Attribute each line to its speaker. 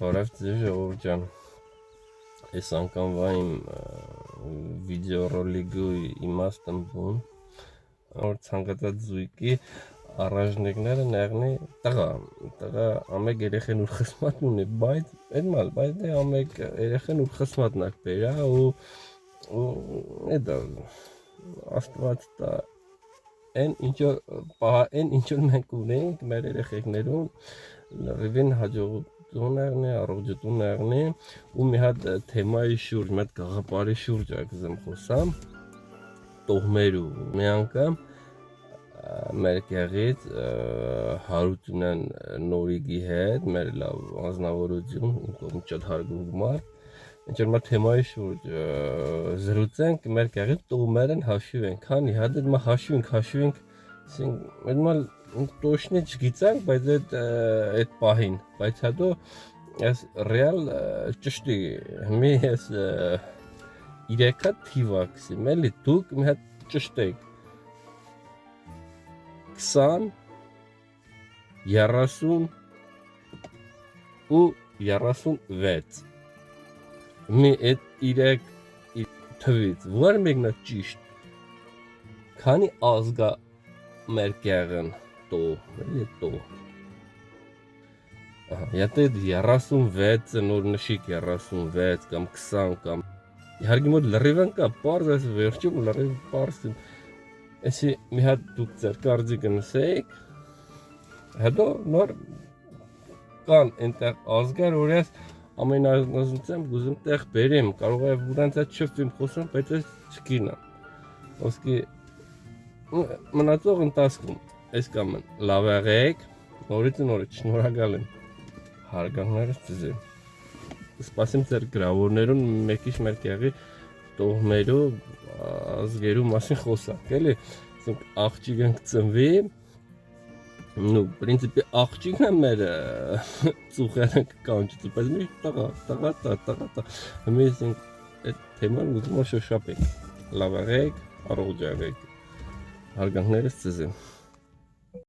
Speaker 1: Բարև ձեզ ժողովուրդ ջան, այս անգամվա իմ վիդեոռոլիկի իմաստն բուն, որ ցանկացած զույգի առանձնիկները նեղնի տղա ամեկ երեխեն ուր խսմատ ունի, բայց ամեկ երեխեն ուր խսմատն ակ բերա ու էդա աստված տա են ինչ որ մենք ունենք մեր երեխեքներուն լրիվին հաջողություն եղնի, առողջություն եղնի ու մի հատ թեմայի շուրջ, մի հատ գաղափարի շուրջ ակզեմ խոսամ տոհմերու մի անգամ մեր կեղից հարությունան նորիգի հետ մեր լավ անձնավորություն կողմ շատ հարգող մարդ ինչ որ մա թեմայի շուրջ զրուցենք մեր կեղից տոհմերն հաշվենք քանի հատ մա հաշվենք Точно չգիտենք, բայց այդ պահին, բայց հետո ես ռեալ ճշտի մի ես 3 հատ թիվակսիմ, էլի դուք մի հատ ճշտեք 20, 30 ու 36 մի այդ 3 թվից, որ մեկնա ճիշտ քանի ազգա մեր կեղն Եթե 36 նոր նշիկ 36 կամ 20 կամ իհարկե մոտ լրիվն կա պարզ այս վերջում լրիվ պարզ Էսի մի հատ դուք ձեր կարծիքը նսեիք հետո նոր կան այնտեղ ազգեր որ ես ամենազնացեմ գուզում տեղ բերեմ կարող է ուրանց այդ շփվիմ խոսեմ բայց ես չկինամ ոսկի մնացող ընթացքում այս կամ լավ եղեք նորից շնորհակալ եմ հարգանքներս ձեզ սպասեմ ձեր գրավորներուն մեկիշ մեր կեղի տոհմերու ազգերու մասին խոսանք էլի աղջիկ ենք ծնվի նու պրինցիպի աղջիկն է մեր ծուխերը կանչի բայց մի տղա մենք այդ թեման ուզում շոշափենք լավ եղեք առողջ եղեք հարգանքներս ձեզ